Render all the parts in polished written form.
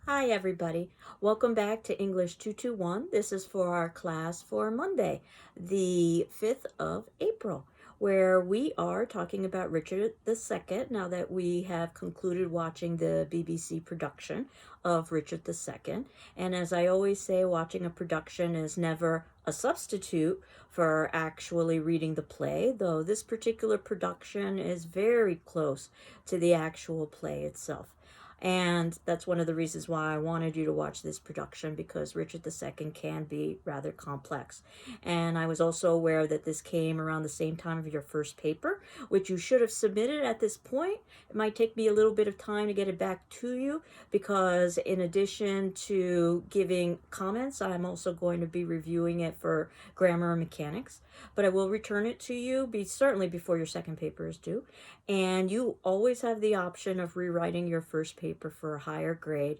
Hi everybody. Welcome back to English 221. This is for our class for Monday, the 5th of April, where we are talking about Richard II now that we have concluded watching the BBC production of Richard II. And as I always say, watching a production is never a substitute for actually reading the play, though this particular production is very close to the actual play itself. And that's one of the reasons why I wanted you to watch this production, because Richard II can be rather complex. And I was also aware that this came around the same time of your first paper, which you should have submitted at this point. It might take me a little bit of time to get it back to you, because in addition to giving comments, I'm also going to be reviewing it for grammar and mechanics. But I will return it to you certainly before your second paper is due. And you always have the option of rewriting your first paper for a higher grade.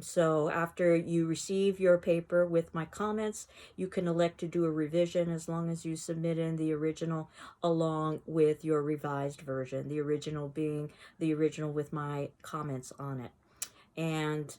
So after you receive your paper with my comments, you can elect to do a revision as long as you submit in the original along with your revised version, the original being the original with my comments on it. And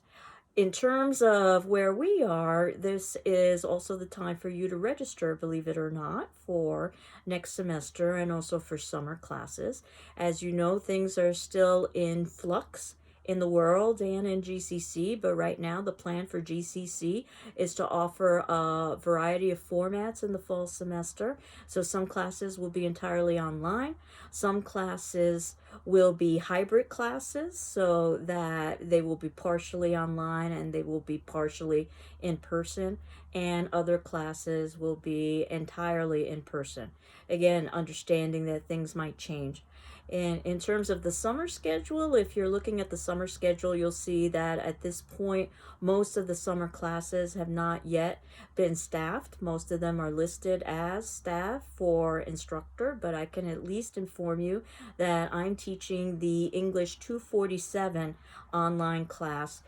in terms of where we are, this is also the time for you to register, believe it or not, for next semester and also for summer classes. As you know, things are still in flux in the world and in GCC, but right now the plan for GCC is to offer a variety of formats in the fall semester. So some classes will be entirely online, some classes will be hybrid classes, so that they will be partially online and they will be partially in person, and other classes will be entirely in person. Again, understanding that things might change. And in terms of the summer schedule, if you're looking at the summer schedule, you'll see that at this point, most of the summer classes have not yet been staffed. Most of them are listed as staff for instructor, but I can at least inform you that I'm teaching the English 247 online class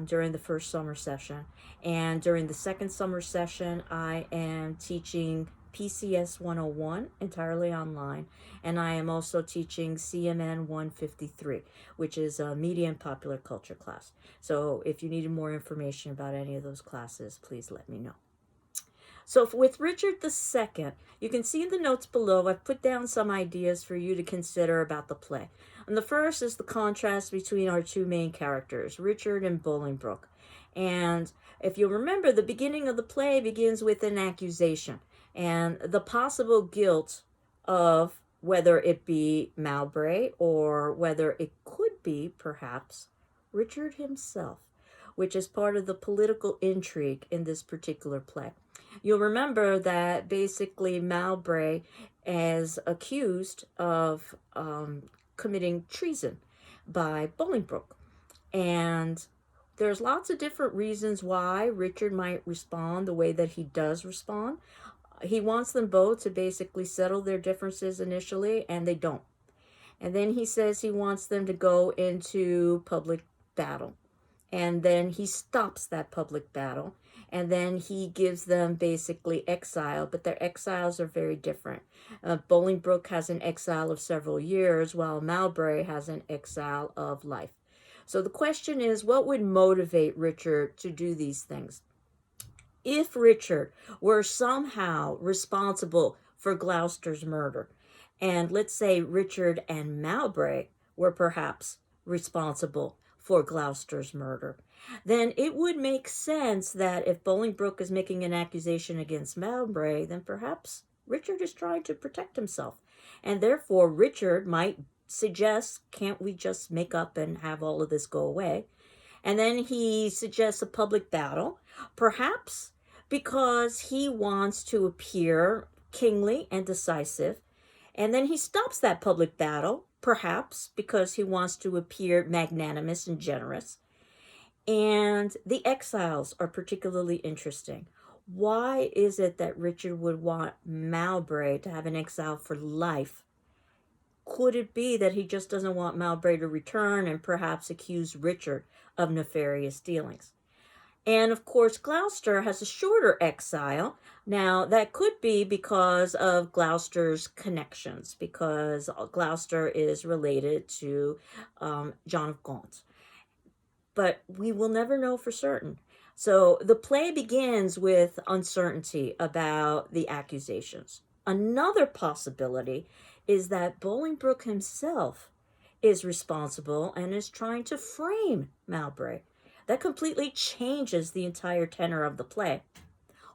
during the first summer session. And during the second summer session, I am teaching PCS 101 entirely online, and I am also teaching CMN 153, which is a media and popular culture class. So if you needed more information about any of those classes, please let me know. So with Richard II, you can see in the notes below, I've put down some ideas for you to consider about the play. And the first is the contrast between our two main characters, Richard and Bolingbroke. And if you'll remember, the beginning of the play begins with an accusation and the possible guilt of whether it be Mowbray or whether it could be, perhaps, Richard himself, which is part of the political intrigue in this particular play. You'll remember that basically Mowbray is accused of committing treason by Bolingbroke. And there's lots of different reasons why Richard might respond the way that he does respond. He wants them both to basically settle their differences initially, and they don't. And then he says he wants them to go into public battle. And then he stops that public battle. And then he gives them basically exile, but their exiles are very different. Bolingbroke has an exile of several years, while Mowbray has an exile of life. So the question is, what would motivate Richard to do these things? If Richard were somehow responsible for Gloucester's murder, and let's say Richard and Mowbray were perhaps responsible for Gloucester's murder, then it would make sense that if Bolingbroke is making an accusation against Mowbray, then perhaps Richard is trying to protect himself. And therefore, Richard might suggest, can't we just make up and have all of this go away? And then he suggests a public battle, perhaps because he wants to appear kingly and decisive. And then he stops that public battle, perhaps because he wants to appear magnanimous and generous. And the exiles are particularly interesting. Why is it that Richard would want Mowbray to have an exile for life? Could it be that he just doesn't want Mowbray to return and perhaps accuse Richard of nefarious dealings? And of course, Gloucester has a shorter exile. Now, that could be because of Gloucester's connections, because Gloucester is related to John of Gaunt. but we will never know for certain. So the play begins with uncertainty about the accusations. Another possibility is that Bolingbroke himself is responsible and is trying to frame Mowbray. That completely changes the entire tenor of the play.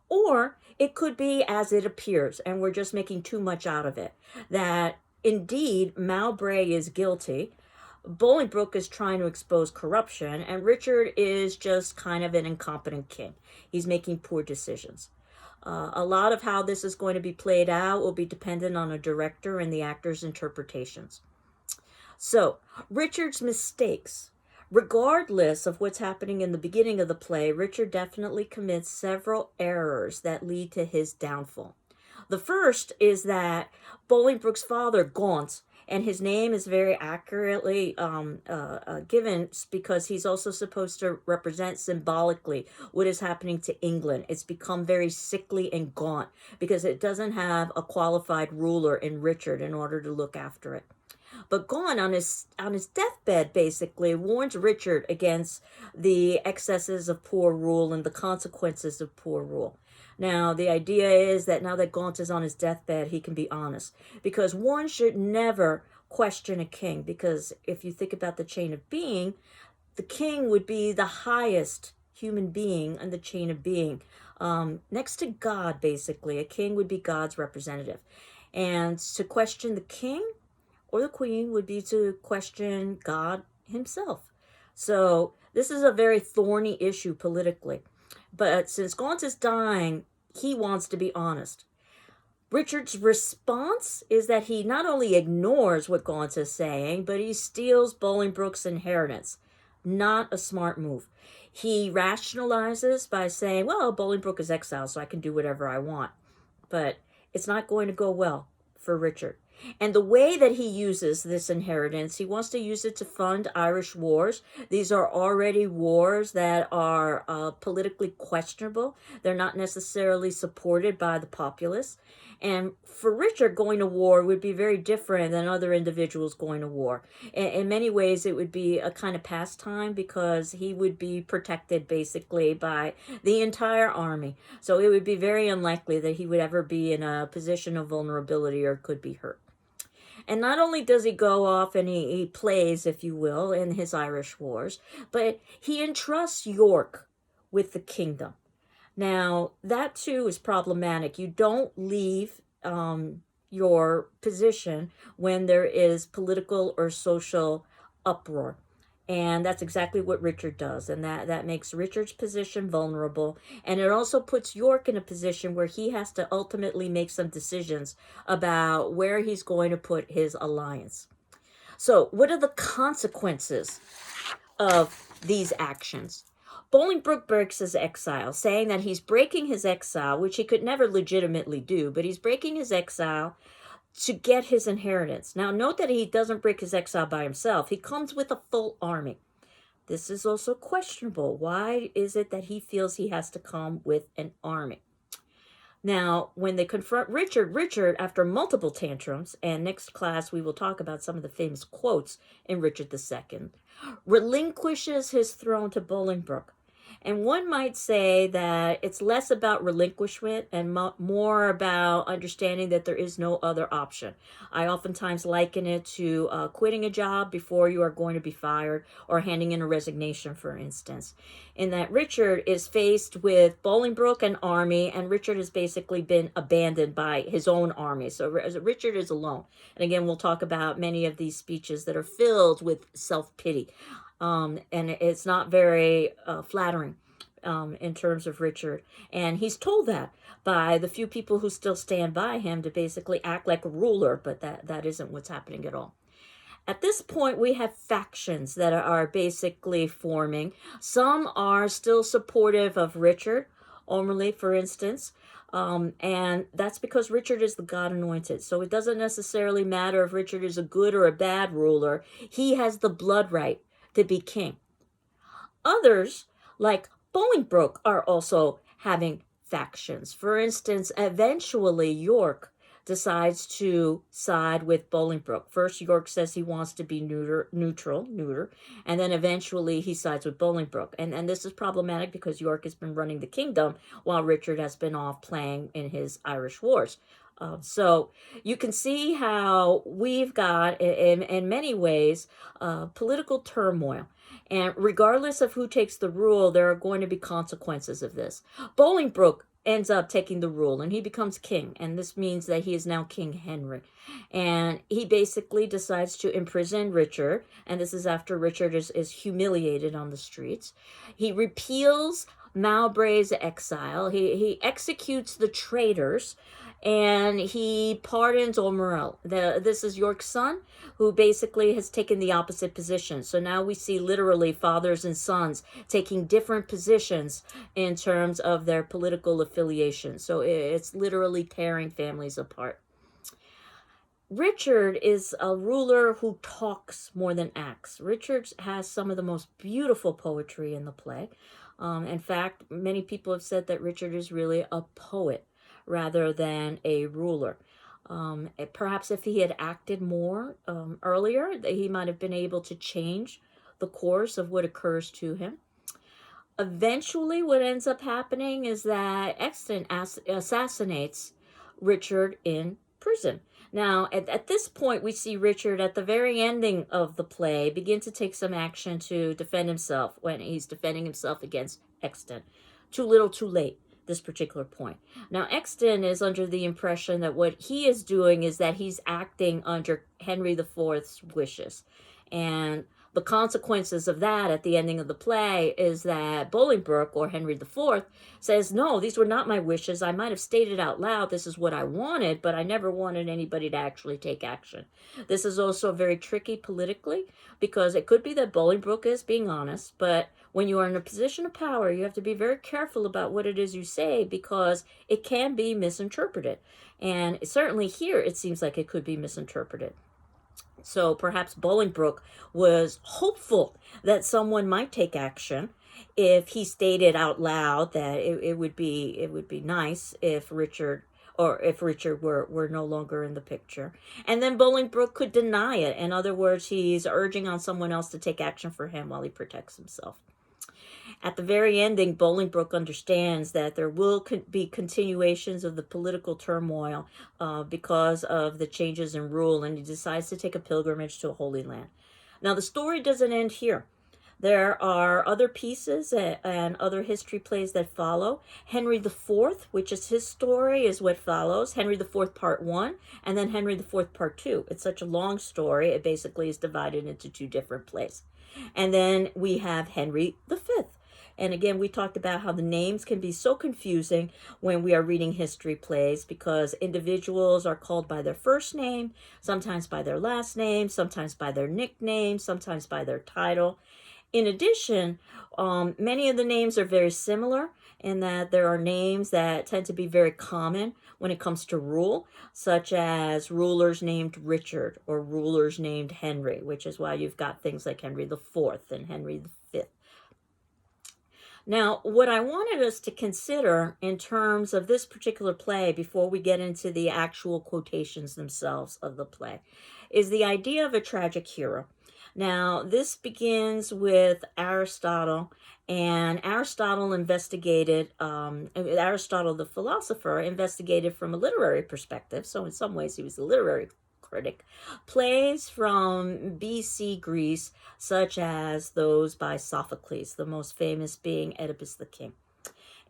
Or it could be as it appears, and we're just making too much out of it. That indeed Mowbray is guilty, Bolingbroke is trying to expose corruption, and Richard is just kind of an incompetent king. He's making poor decisions. A lot of how this is going to be played out will be dependent on a director and the actor's interpretations. So, Richard's mistakes. Regardless of what's happening in the beginning of the play, Richard definitely commits several errors that lead to his downfall. The first is that Bolingbroke's father, Gaunt, and his name is very accurately given because he's also supposed to represent symbolically what is happening to England. It's become very sickly and gaunt because it doesn't have a qualified ruler in Richard in order to look after it. But Gaunt, on his deathbed, basically warns Richard against the excesses of poor rule and the consequences of poor rule. Now, the idea is that now that Gaunt is on his deathbed, he can be honest. Because one should never question a king. Because if you think about the chain of being, the king would be the highest human being in the chain of being. Next to God, basically. A king would be God's representative. And to question the king or the queen would be to question God himself. So this is a very thorny issue politically. But since Gaunt is dying, he wants to be honest. Richard's response is that he not only ignores what Gaunt is saying, but he steals Bolingbroke's inheritance. Not a smart move. He rationalizes by saying, well, Bolingbroke is exiled, so I can do whatever I want. But it's not going to go well for Richard. And the way that he uses this inheritance, he wants to use it to fund Irish wars. These are already wars that are politically questionable. They're not necessarily supported by the populace. And for Richard, going to war would be very different than other individuals going to war. In many ways, it would be a kind of pastime because he would be protected basically by the entire army. So it would be very unlikely that he would ever be in a position of vulnerability or could be hurt. And not only does he go off and he plays, if you will, in his Irish wars, but he entrusts York with the kingdom. Now, that too is problematic. You don't leave your position when there is political or social uproar. And that's exactly what Richard does. And that makes Richard's position vulnerable. And it also puts York in a position where he has to ultimately make some decisions about where he's going to put his alliance. So what are the consequences of these actions? Bolingbroke breaks his exile, saying that he's breaking his exile, which he could never legitimately do, but he's breaking his exile to get his inheritance. Now, note that he doesn't break his exile by himself. He comes with a full army. This is also questionable. Why is it that he feels he has to come with an army? Now, when they confront Richard, after multiple tantrums, and next class we will talk about some of the famous quotes in Richard II, relinquishes his throne to Bolingbroke. And one might say that it's less about relinquishment and more about understanding that there is no other option. I oftentimes liken it to quitting a job before you are going to be fired or handing in a resignation, for instance. In that Richard is faced with Bolingbroke and army, and Richard has basically been abandoned by his own army. So Richard is alone. And again, we'll talk about many of these speeches that are filled with self-pity. And it's not very flattering in terms of Richard. And he's told that by the few people who still stand by him to basically act like a ruler, but that isn't what's happening at all. At this point, we have factions that are basically forming. Some are still supportive of Richard, Ormley, for instance. And that's because Richard is the God anointed. So it doesn't necessarily matter if Richard is a good or a bad ruler. He has the blood right to be king. Others, like Bolingbroke, are also having factions. For instance, eventually York decides to side with Bolingbroke. First, York says he wants to be neutral, and then eventually he sides with Bolingbroke. And this is problematic because York has been running the kingdom while Richard has been off playing in his Irish wars. So you can see how we've got, in many ways, political turmoil. And regardless of who takes the rule, there are going to be consequences of this. Bolingbroke ends up taking the rule and he becomes king. And this means that he is now King Henry. And he basically decides to imprison Richard. And this is after Richard is humiliated on the streets. He repeals Mowbray's exile. He executes the traitors. And he pardons Aumerle. This is York's son, who basically has taken the opposite position. So now we see literally fathers and sons taking different positions in terms of their political affiliation. So it's literally tearing families apart. Richard is a ruler who talks more than acts. Richard has some of the most beautiful poetry in the play. In fact, many people have said that Richard is really a poet rather than a ruler. Perhaps if he had acted more earlier, he might have been able to change the course of what occurs to him. Eventually, what ends up happening is that Exton assassinates Richard in prison. Now, at this point, we see Richard at the very ending of the play begin to take some action to defend himself when he's defending himself against Exton. Too little, too late. This particular point. Now, Exton is under the impression that what he is doing is that he's acting under Henry IV's wishes. And the consequences of that at the ending of the play is that Bolingbroke, or Henry IV, says, no, these were not my wishes. I might have stated out loud this is what I wanted, but I never wanted anybody to actually take action. This is also very tricky politically because it could be that Bolingbroke is being honest, but when you are in a position of power, you have to be very careful about what it is you say because it can be misinterpreted. And certainly here, it seems like it could be misinterpreted. So perhaps Bolingbroke was hopeful that someone might take action if he stated out loud that it would be nice if Richard were no longer in the picture. And then Bolingbroke could deny it. In other words, he's urging on someone else to take action for him while he protects himself. At the very ending, Bolingbroke understands that there will be continuations of the political turmoil because of the changes in rule, and he decides to take a pilgrimage to a Holy Land. Now, the story doesn't end here. There are other pieces and other history plays that follow. Henry IV, which is his story, is what follows. Henry IV Part 1, and then Henry IV Part 2. It's such a long story, it basically is divided into two different plays. And then we have Henry V. And again, we talked about how the names can be so confusing when we are reading history plays because individuals are called by their first name, sometimes by their last name, sometimes by their nickname, sometimes by their title. In addition, many of the names are very similar in that there are names that tend to be very common when it comes to rule, such as rulers named Richard or rulers named Henry, which is why you've got things like Henry IV and Henry V. Now, what I wanted us to consider in terms of this particular play before we get into the actual quotations themselves of the play is the idea of a tragic hero. Now, this begins with Aristotle, and Aristotle investigated, Aristotle the philosopher investigated from a literary perspective, so in some ways he was a literary critic, plays from BC Greece, such as those by Sophocles, the most famous being Oedipus the King.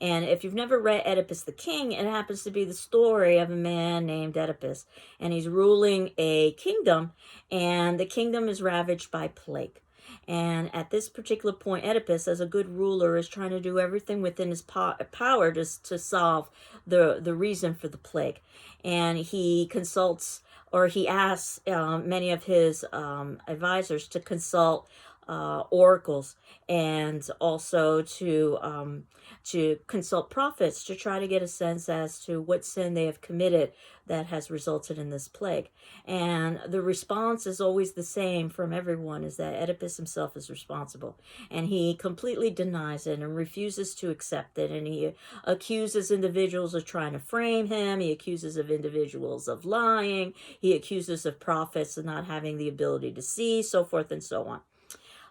And if you've never read Oedipus the King, it happens to be the story of a man named Oedipus, and he's ruling a kingdom, and the kingdom is ravaged by plague. And at this particular point, Oedipus, as a good ruler, is trying to do everything within his power to solve the reason for the plague. And he consults, or he asks many of his advisors to consult oracles, and also to consult prophets to try to get a sense as to what sin they have committed that has resulted in this plague. And the response is always the same from everyone, is that Oedipus himself is responsible. And he completely denies it and refuses to accept it. And he accuses individuals of trying to frame him. He accuses of individuals of lying. He accuses of prophets of not having the ability to see, so forth and so on.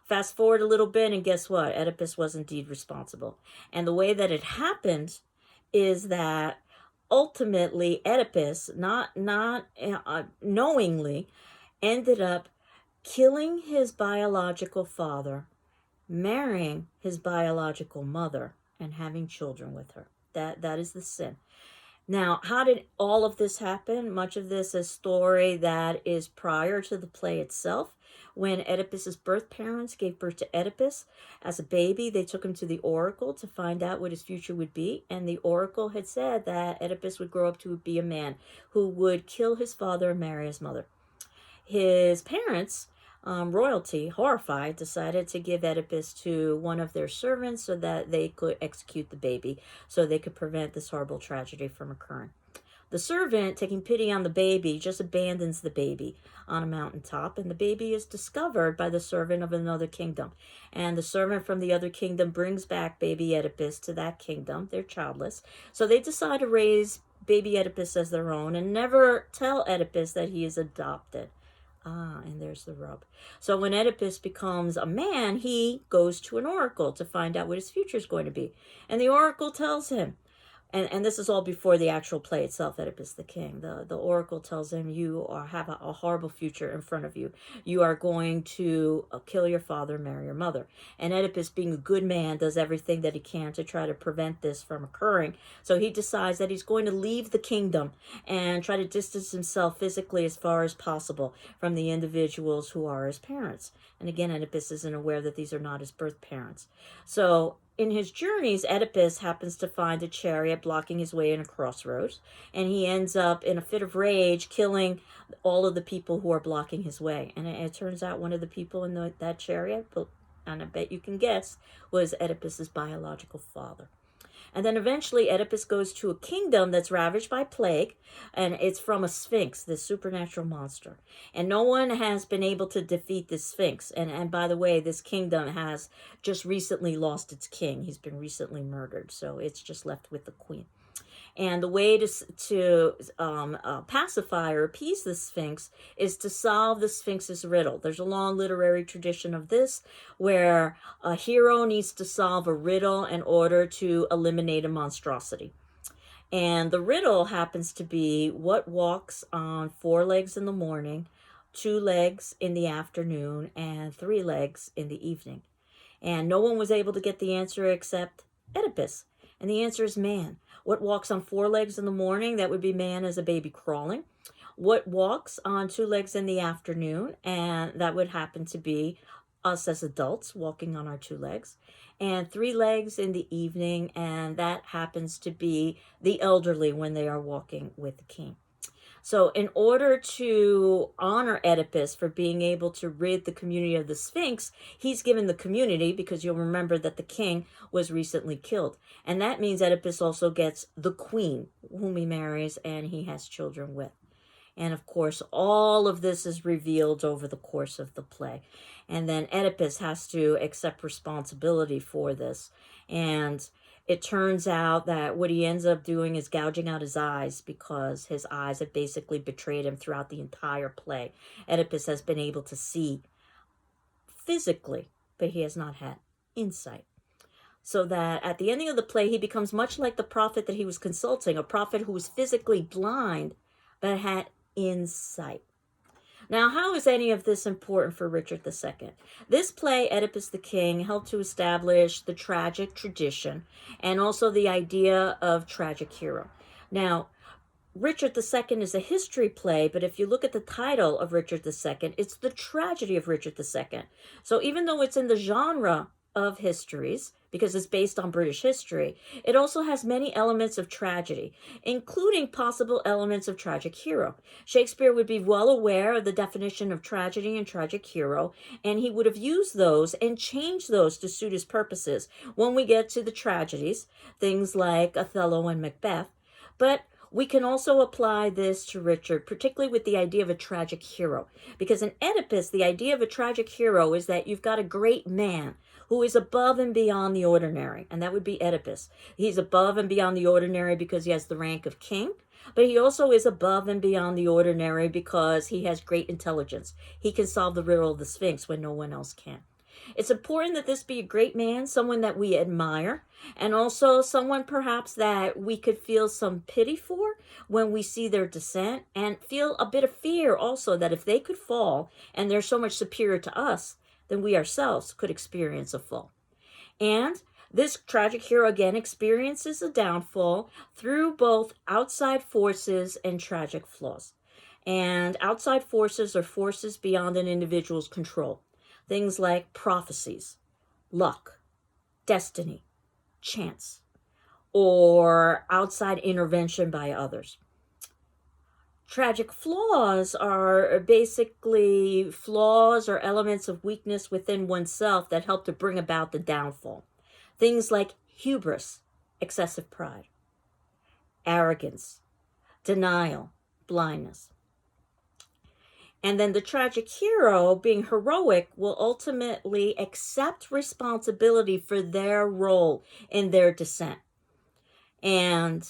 Fast forward a little bit, and guess what? Oedipus was indeed responsible. And the way that it happened is that ultimately Oedipus, not knowingly, ended up killing his biological father, marrying his biological mother, and having children with her. That is the sin. Now, how did all of this happen? Much of this is a story that is prior to the play itself. When Oedipus's birth parents gave birth to Oedipus as a baby, they took him to the oracle to find out what his future would be. And the oracle had said that Oedipus would grow up to be a man who would kill his father and marry his mother. His parents, royalty, horrified, decided to give Oedipus to one of their servants so that they could execute the baby, so they could prevent this horrible tragedy from occurring. The servant, taking pity on the baby, just abandons the baby on a mountaintop, and the baby is discovered by the servant of another kingdom. And the servant from the other kingdom brings back baby Oedipus to that kingdom. They're childless. So they decide to raise baby Oedipus as their own and never tell Oedipus that he is adopted. And there's the rub. So when Oedipus becomes a man, he goes to an oracle to find out what his future is going to be. And the oracle tells him, and this is all before the actual play itself, Oedipus the King. The oracle tells him, you have a horrible future in front of you. You are going to kill your father and marry your mother. And Oedipus, being a good man, does everything that he can to try to prevent this from occurring. So he decides that he's going to leave the kingdom and try to distance himself physically as far as possible from the individuals who are his parents. And again, Oedipus isn't aware that these are not his birth parents. So in his journeys, Oedipus happens to find a chariot blocking his way in a crossroads, and he ends up in a fit of rage killing all of the people who are blocking his way. And it turns out one of the people in that chariot, and I bet you can guess, was Oedipus's biological father. And then eventually Oedipus goes to a kingdom that's ravaged by plague, and it's from a sphinx, this supernatural monster. And no one has been able to defeat this sphinx. And by the way, this kingdom has just recently lost its king. He's been recently murdered, so it's just left with the queen. And the way to pacify or appease the Sphinx is to solve the Sphinx's riddle. There's a long literary tradition of this, where a hero needs to solve a riddle in order to eliminate a monstrosity. And the riddle happens to be what walks on 4 legs in the morning, 2 legs in the afternoon, and 3 legs in the evening. And no one was able to get the answer except Oedipus. And the answer is man. What walks on 4 legs in the morning? That would be man as a baby crawling. What walks on 2 legs in the afternoon? And that would happen to be us as adults walking on our 2 legs. And 3 legs in the evening, and that happens to be the elderly when they are walking with the king. So in order to honor Oedipus for being able to rid the community of the Sphinx, he's given the community, because you'll remember that the king was recently killed. And that means Oedipus also gets the queen, whom he marries and he has children with. And of course, all of this is revealed over the course of the play. And then Oedipus has to accept responsibility for this. And it turns out that what he ends up doing is gouging out his eyes, because his eyes have basically betrayed him throughout the entire play. Oedipus has been able to see physically, but he has not had insight. So that at the ending of the play, he becomes much like the prophet that he was consulting, a prophet who was physically blind, but had insight. Now, how is any of this important for Richard II? This play, Oedipus the King, helped to establish the tragic tradition and also the idea of tragic hero. Now, Richard II is a history play, but if you look at the title of Richard II, it's the tragedy of Richard II. So even though it's in the genre of histories, because it's based on British history, it also has many elements of tragedy, including possible elements of tragic hero. Shakespeare would be well aware of the definition of tragedy and tragic hero, and he would have used those and changed those to suit his purposes when we get to the tragedies, things like Othello and Macbeth. But we can also apply this to Richard, particularly with the idea of a tragic hero. Because in Oedipus, the idea of a tragic hero is that you've got a great man who is above and beyond the ordinary, and that would be Oedipus. He's above and beyond the ordinary because he has the rank of king, but he also is above and beyond the ordinary because he has great intelligence. He can solve the riddle of the Sphinx when no one else can. It's important that this be a great man, someone that we admire, and also someone perhaps that we could feel some pity for when we see their descent, and feel a bit of fear also that if they could fall and they're so much superior to us, then we ourselves could experience a fall. And this tragic hero again experiences a downfall through both outside forces and tragic flaws. And outside forces are forces beyond an individual's control. Things like prophecies, luck, destiny, chance, or outside intervention by others. Tragic flaws are basically flaws or elements of weakness within oneself that help to bring about the downfall. Things like hubris, excessive pride, arrogance, denial, blindness. And then the tragic hero, being heroic, will ultimately accept responsibility for their role in their descent. And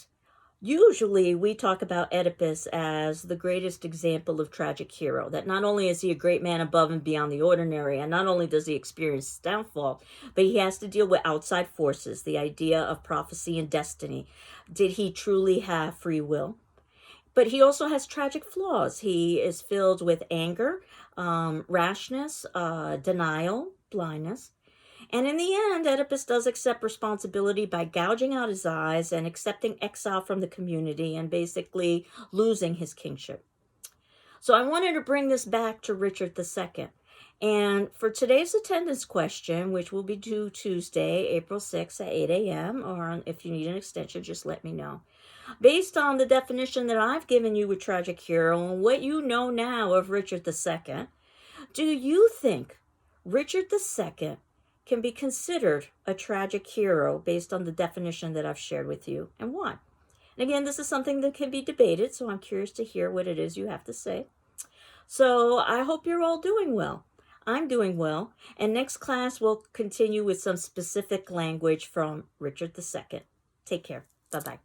usually we talk about Oedipus as the greatest example of tragic hero, that not only is he a great man above and beyond the ordinary, and not only does he experience downfall, but he has to deal with outside forces, the idea of prophecy and destiny. Did he truly have free will? But he also has tragic flaws. He is filled with anger, rashness, denial, blindness. And in the end, Oedipus does accept responsibility by gouging out his eyes and accepting exile from the community and basically losing his kingship. So I wanted to bring this back to Richard II. And for today's attendance question, which will be due Tuesday, April 6th at 8 a.m., or if you need an extension, just let me know. Based on the definition that I've given you with tragic hero and what you know now of Richard II, do you think Richard II can be considered a tragic hero based on the definition that I've shared with you, and why? And again, this is something that can be debated, so I'm curious to hear what it is you have to say. So I hope you're all doing well. I'm doing well, and next class we'll continue with some specific language from Richard II. Take care. Bye-bye.